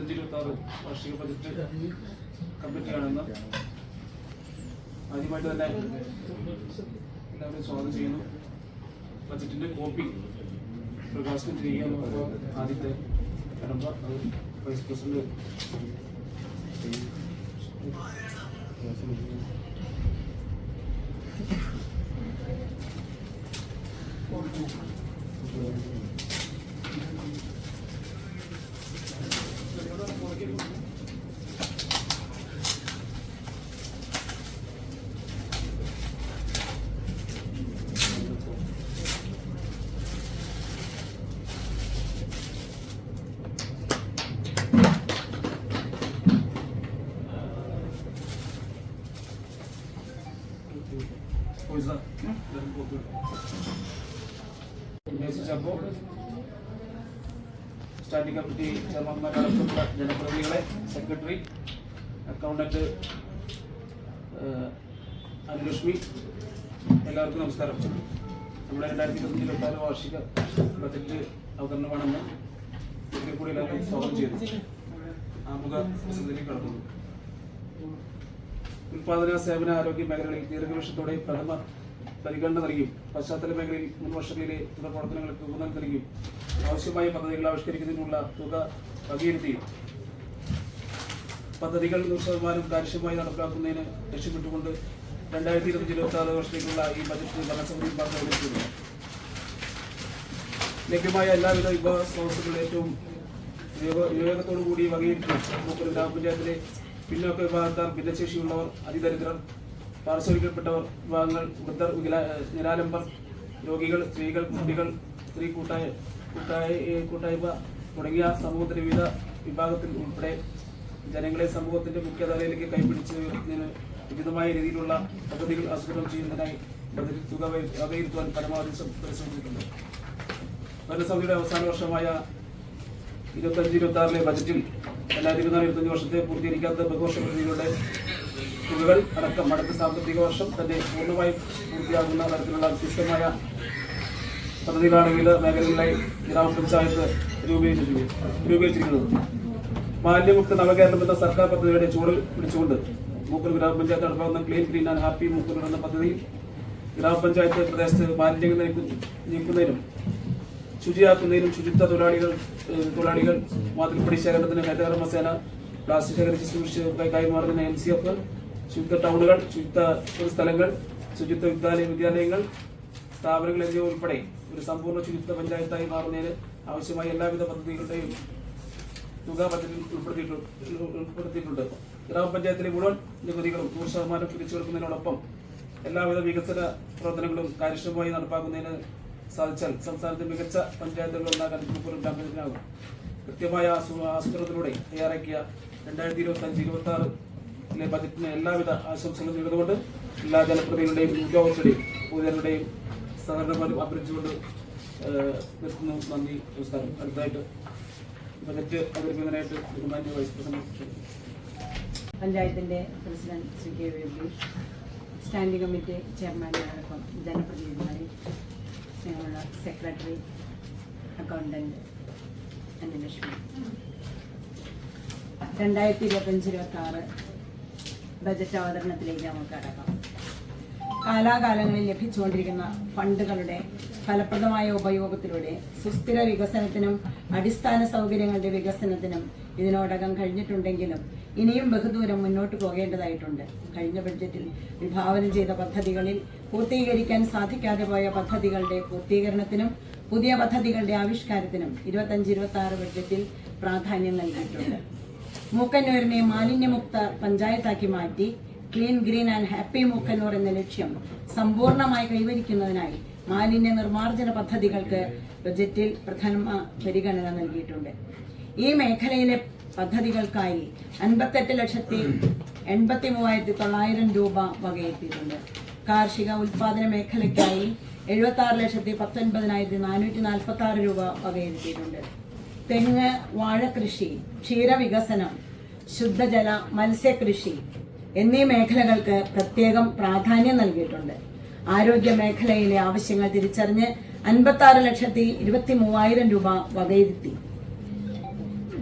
25-26 വാർഷിക ബജറ്റ് കമ്മിറ്റിയാണെന്ന് ആദ്യമായിട്ട് തന്നെ എല്ലാവരും സ്വാഗതം ചെയ്യുന്നു. ബജറ്റിന്റെ കോപ്പി പ്രകാശനം ചെയ്യുക ആദ്യത്തെ കടമ്പ അത് വൈസ് പ്രസിഡന്റ് സ്റ്റാൻഡിംഗ് കമ്മിറ്റി ചെയർമാൻമാരടക്കമുള്ള ജനപ്രതിനിധികളെ, സെക്രട്ടറി, അക്കൗണ്ടന്റ് അനുലക്ഷ്മി, എല്ലാവർക്കും നമസ്കാരം. നമ്മുടെ 2025-26 വാർഷിക ബജറ്റ് അവതരണമാണെന്ന് ഒരിക്കൽ കൂടി എല്ലാവരും സ്വാഗതം ചെയ്തു. ആമുഖ പ്രസംഗത്തിലേക്ക് കടക്കുന്നു. ഉൽപാദന, സേവന, ആരോഗ്യ മേഖലകളിൽ ദീർഘവീക്ഷണത്തോടെ പ്രഥമ പരിഗണന നൽകിയും പശ്ചാത്തല മേഖലയിൽ മുൻ വർഷങ്ങളിലെ തുടർ പ്രവർത്തനങ്ങൾക്ക് ഊന്നൽ നൽകിയും ആവശ്യമായ പദ്ധതികൾ ആവിഷ്കരിക്കുന്നതിനുള്ള തുക വകയിരുത്തിയും പദ്ധതികൾ 100% കാര്യക്ഷമമായി നടപ്പിലാക്കുന്നതിന് ലക്ഷ്യമിട്ടുകൊണ്ട് 2025-26 വർഷത്തേക്കുള്ള ഈ ബജറ്റ് ഭരണസമിതി അവതരിപ്പിക്കുന്നു. ലഭ്യമായ എല്ലാവിധ വിഭവ സ്രോതസ്സുകളും ഏറ്റവും വിവേകത്തോടു കൂടി വകയിരുത്തി മൂപ്പൂർ ഗ്രാമപഞ്ചായത്തിലെ പിന്നോക്ക വിഭാഗക്കാർ, ഭിന്നശേഷിയുള്ളവർ, അതിദരിദ്രർ, പാർശ്വവൽക്കപ്പെട്ടവർ വിഭാഗങ്ങൾ, വൃദ്ധർ, നിരാലംബർ, രോഗികൾ, സ്ത്രീകൾ, കുട്ടികൾ, സ്ത്രീ കൂട്ടായ്മ തുടങ്ങിയ സമൂഹത്തിന്റെ വിവിധ വിഭാഗത്തിൽ ഉൾപ്പെടെ ജനങ്ങളെ സമൂഹത്തിന്റെ മുഖ്യധാരയിലേക്ക് കൈപിടിച്ച് ഉയർത്തുന്നതിന് ഉചിതമായ രീതിയിലുള്ള പദ്ധതികൾ ആസൂത്രണം ചെയ്യുന്നതിനായി ബജറ്റിൽ തുക വകയിരുത്തുവാൻ പരമാവധി പരിശ്രമിച്ചിട്ടുണ്ട്. ഭരണസമിതിയുടെ അവസാന വർഷമായ 25-26 ബജറ്റിൽ 2024-25 വർഷത്തെ പൂർത്തീകരിക്കാത്ത ബഹുവർഷ പദ്ധതികളുടെ തുകകൾ അടക്കം അടുത്ത സാമ്പത്തിക വർഷം തന്നെ പൂർണ്ണമായും പൂർത്തിയാകുന്ന തരത്തിലുള്ള വ്യത്യസ്തമായ പദ്ധതികളാണ് വിവിധ മേഖലകളിലായി ഗ്രാമപഞ്ചായത്ത് രൂപീകരിച്ചിരിക്കുന്നത്. മാലിന്യമുക്ത നവകേരളം എന്ന സർക്കാർ പദ്ധതിയുടെ ചുവട് പിടിച്ചുകൊണ്ട് മൂപ്പൂർ ഗ്രാമപഞ്ചായത്ത് നടപ്പാക്കുന്ന ക്ലീൻ ഗ്രീൻ ആൻഡ് ഹാപ്പി മൂപ്പൂർ എന്ന പദ്ധതിയിൽ ഗ്രാമപഞ്ചായത്ത് പ്രദേശത്ത് മാലിന്യങ്ങൾ നീക്കുന്നതിനും ശുചിയാക്കുന്നതിനും ശുചിത്വ തൊഴിലാളികൾ മാതൃപ്പടി ശേഖരണത്തിന് ഹരിതകർമ്മസേന, പ്ലാസ്റ്റിക് ശേഖരിച്ച് സൂക്ഷിച്ച് കൈമാറുന്ന MCF, ശുചിത്വ ടൗണുകൾ, ശുചിത്വ സ്ഥലങ്ങൾ, ശുചിത്വ വിദ്യാലയങ്ങൾ, സ്ഥാപനങ്ങൾ എന്നിവ ഉൾപ്പെടെ ഒരു സമ്പൂർണ്ണ ശുചിത്വ പഞ്ചായത്തായി മാറുന്നതിന് ആവശ്യമായ എല്ലാവിധ പദ്ധതികളുടെയും തുക ബജറ്റിൽ ഉൾപ്പെടുത്തിയിട്ടുണ്ട്. ഗ്രാമപഞ്ചായത്തിലെ മുഴുവൻ നികുതികളും 100% തിരിച്ചു കൊടുക്കുന്നതിനോടൊപ്പം എല്ലാവിധ വികസന പ്രവർത്തനങ്ങളും കാര്യക്ഷമമായി നടപ്പാക്കുന്നതിന് സാധിച്ചാൽ സംസ്ഥാനത്തെ മികച്ച പഞ്ചായത്തുകൾ ഉണ്ടാക്കാൻ മൂപ്പൂർ ഗ്രാമപഞ്ചായത്തിനാകും. കൃത്യമായ ആസൂത്രണത്തിലൂടെ തയ്യാറാക്കിയ 2025-26 ബജറ്റിന് എല്ലാവിധ ആശംസകളും നേർന്നുകൊണ്ട് എല്ലാ ജനപ്രതിനിധികളുടെയും ഉദ്യോഗസ്ഥരുടെയും പൊതുജനങ്ങളുടെയും സഹകരണം അഭ്യർത്ഥിച്ചുകൊണ്ട് നിർത്തുന്നു. നന്ദി, നമസ്കാരം. അടുത്തതായിട്ട് ബജറ്റ് അവതരിപ്പിക്കുന്നതിനായിട്ട് ബഹുമാന്യ വൈസ് പ്രസിഡന്റ്, പഞ്ചായത്തിന്റെ president Shri K V, standing committee ചെയർമാനോടൊപ്പം ജനപ്രതിനിധികളായി ഞങ്ങളുടെ സെക്രട്ടറി, അക്കൗണ്ടന്റ് അനുലക്ഷ്മി. 2025-26 ബജറ്റ് അവതരണത്തിലേക്ക് നമുക്ക് കടക്കാം. കാലാകാലങ്ങളിൽ ലഭിച്ചുകൊണ്ടിരിക്കുന്ന ഫണ്ടുകളുടെ ഫലപ്രദമായ ഉപയോഗത്തിലൂടെ സുസ്ഥിര വികസനത്തിനും അടിസ്ഥാന സൗകര്യങ്ങളുടെ വികസനത്തിനും ഇതിനോടകം കഴിഞ്ഞിട്ടുണ്ടെങ്കിലും ഇനിയും ബഹുദൂരം മുന്നോട്ട് പോകേണ്ടതായിട്ടുണ്ട്. കഴിഞ്ഞ ബഡ്ജറ്റിൽ വിഭാവനം ചെയ്ത പദ്ധതികളിൽ പൂർത്തീകരിക്കാൻ സാധിക്കാതെ പോയ പദ്ധതികളുടെ പൂർത്തീകരണത്തിനും പുതിയ പദ്ധതികളുടെ ആവിഷ്കാരത്തിനും 25-26 ബഡ്ജറ്റിൽ പ്രാധാന്യം നൽകിയിട്ടുണ്ട്. മൂക്കന്നൂരിനെ മാലിന്യമുക്ത പഞ്ചായത്താക്കി മാറ്റി clean green and happy Mookkannoor എന്ന ലക്ഷ്യം സമ്പൂർണ്ണമായി കൈവരിക്കുന്നതിനായി മാലിന്യ നിർമ്മാർജ്ജന പദ്ധതികൾക്ക് ബജറ്റിൽ പ്രഥമ പരിഗണന നൽകിയിട്ടുണ്ട്. ഈ മേഖലയിലെ പദ്ധതികൾക്കായി 58,83,900 രൂപ വകയിരുത്തിയിട്ടുണ്ട്. കാർഷിക ഉൽപാദന മേഖലയ്ക്കായി 76,19,446 രൂപ വകയിരുത്തിയിട്ടുണ്ട്. തെങ്ങ്, വാഴകൃഷി, ക്ഷീരവികസനം, ശുദ്ധജല മത്സ്യകൃഷി എന്നീ മേഖലകൾക്ക് പ്രത്യേകം പ്രാധാന്യം നൽകിയിട്ടുണ്ട്. ആരോഗ്യ മേഖലയിലെ ആവശ്യങ്ങൾ തിരിച്ചറിഞ്ഞ് 56,23,000 രൂപ വകയിരുത്തി.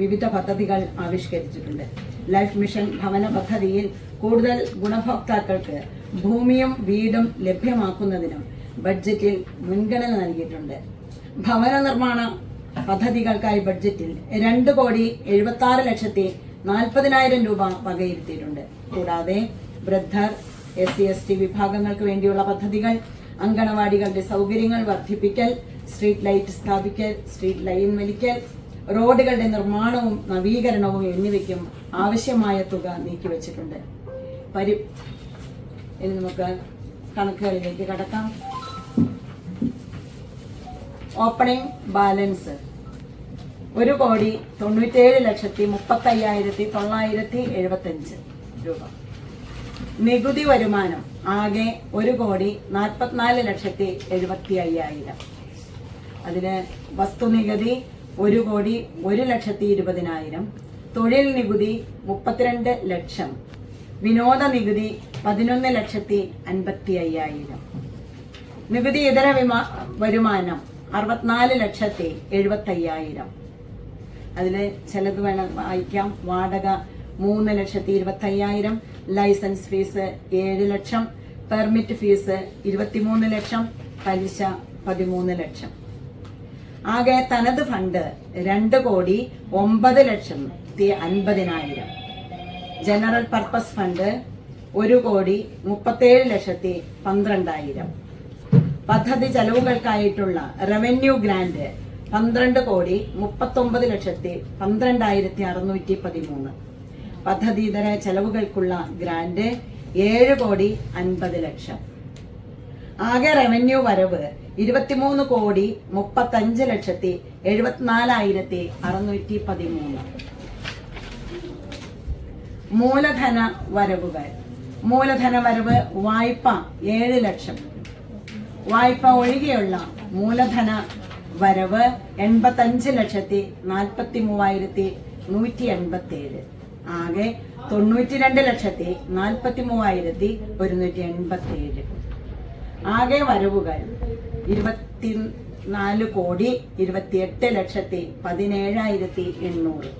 വിവിധ പദ്ധതികൾ ആവിഷ്കരിച്ചിട്ടുണ്ട്. ലൈഫ് മിഷൻ ഭവന പദ്ധതിയിൽ കൂടുതൽ ഗുണഭോക്താക്കൾക്ക് ഭൂമിയും വീടും ലഭ്യമാക്കുന്നതിനും ബഡ്ജറ്റിൽ മുൻഗണന നൽകിയിട്ടുണ്ട്. ഭവന നിർമ്മാണ പദ്ധതികൾക്കായി ബഡ്ജറ്റിൽ 2,76,40,000 രൂപ വകയിരുത്തിയിട്ടുണ്ട്. കൂടാതെ വൃദ്ധർ, SC/ST വിഭാഗങ്ങൾക്ക് വേണ്ടിയുള്ള പദ്ധതികൾ, അങ്കണവാടികളുടെ സൗകര്യങ്ങൾ വർദ്ധിപ്പിക്കൽ, സ്ട്രീറ്റ് ലൈറ്റ് സ്ഥാപിക്കൽ, സ്ട്രീറ്റ് ലൈൻ വലിക്കൽ, റോഡുകളുടെ നിർമ്മാണവും നവീകരണവും എന്നിവയ്ക്കും ആവശ്യമായ തുക നീക്കിവച്ചിട്ടുണ്ട്. ഇനി നമുക്ക് കണക്കുകളിലേക്ക് കടക്കാം. ഓപ്പണിംഗ് ബാലൻസ് 1,97,35,975 രൂപ. നികുതി വരുമാനം ആകെ 1,44,70,500. അതിന് വസ്തുനികുതി 1,01,20,000, തൊഴിൽ നികുതി 32 ലക്ഷം, വിനോദ നികുതി 11,55,000. നികുതി ഇതര വരുമാനം 64,75,000. അതിൽ ചിലത് വേണം വായിക്കാം. വാടക 3,25,000, ലൈസൻസ് ഫീസ് 7 ലക്ഷം, പെർമിറ്റ് ഫീസ് 23 ലക്ഷം, പലിശ 13 ലക്ഷം. ആകെ തനത് ഫണ്ട് 2,09,50,000. General purpose fund 1,37,12,000. പദ്ധതി ചെലവുകൾക്കായിട്ടുള്ള റവന്യൂ ഗ്രാന്റ് 12,39,12,613. പദ്ധതിയിതര ചെലവുകൾക്കുള്ള ഗ്രാന്റ് 7,50,00,000. ആകെ റവന്യൂ വരവ് 23,35,74,613. മൂലധന വരവുകൾ. മൂലധന വരവ് വായ്പ 7 ലക്ഷം. വായ്പ ഒഴികെയുള്ള മൂലധന വരവ് 85,43,187. ആകെ 92,43,187. ആകെ വരവുകൾ 24,28,17,800.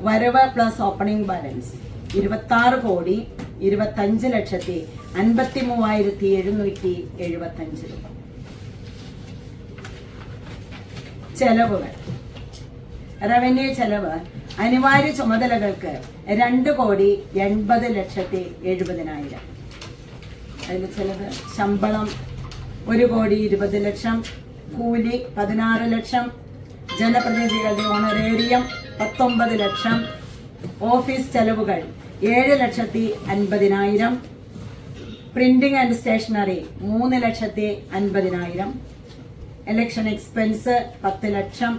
വരവ് പ്ലസ് ഓപ്പണിംഗ് ബാലൻസ് 26,25,53,775 രൂപ. ചെലവുകൾ. റവന്യൂ ചെലവ് അനിവാര്യ ചുമതലകൾക്ക് 2,80,70,000. അതിൽ ചിലത് ശമ്പളം 1,20,00,000, കൂലി 16 ലക്ഷം, ജനപ്രതിനിധികളുടെ ഓണറേറിയം 19 ലക്ഷം, ഓഫീസ് ചെലവുകൾ 7,50,000, printing and stationery 3,50,000, election expense 10 ലക്ഷം,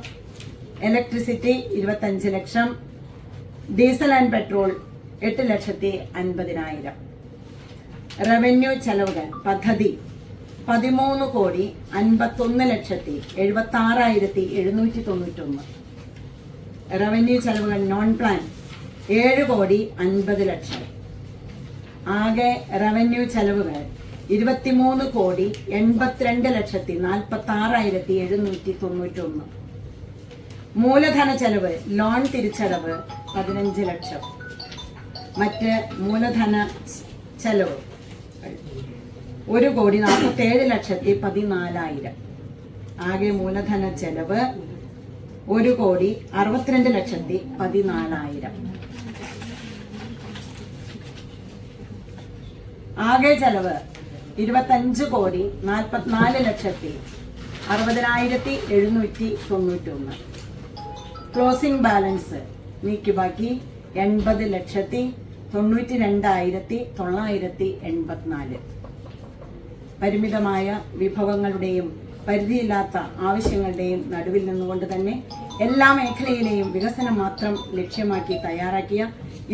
ഇലക്ട്രിസിറ്റി 25 ലക്ഷം, ഡീസൽ ആൻഡ് പെട്രോൾ 8,50,000. റവന്യൂ ചെലവുകൾ പദ്ധതി 13,51,76,791. റവന്യൂ ചെലവുകൾ നോൺ പ്ലാൻ 7,50,00,000. ആകെ റവന്യൂ ചെലവുകൾ 23,82,46,791. മൂലധന ചെലവ് ലോൺ തിരിച്ചടവ് 15 ലക്ഷം. മറ്റ് മൂലധന ചെലവ് 1,47,14,000. ആകെ മൂലധന ചെലവ് 1,62,14,000. ആകെ ചെലവ് 25,44,60,791. ക്ലോസിംഗ് ബാലൻസ് നീക്കിബാക്കി 80,92,984. പരിമിതമായ വിഭവങ്ങളുടെയും പരിധിയില്ലാത്ത ആവശ്യങ്ങളുടെയും നടുവിൽ നിന്നുകൊണ്ട് തന്നെ എല്ലാ മേഖലയിലെയും വികസനം മാത്രം ലക്ഷ്യമാക്കി തയ്യാറാക്കിയ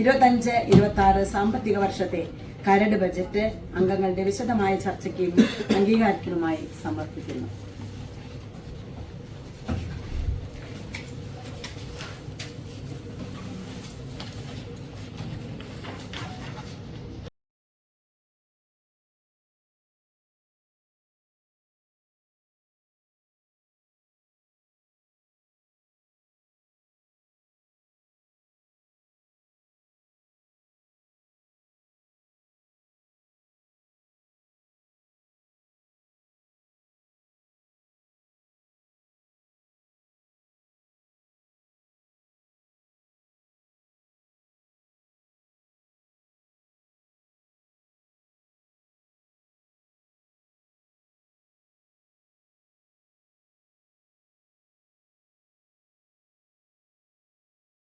25-26 സാമ്പത്തിക വർഷത്തെ കരട് ബജറ്റ് അംഗങ്ങളുടെ വിശദമായ ചർച്ചയ്ക്കും അംഗീകാരത്തിനുമായി സമർപ്പിക്കുന്നു.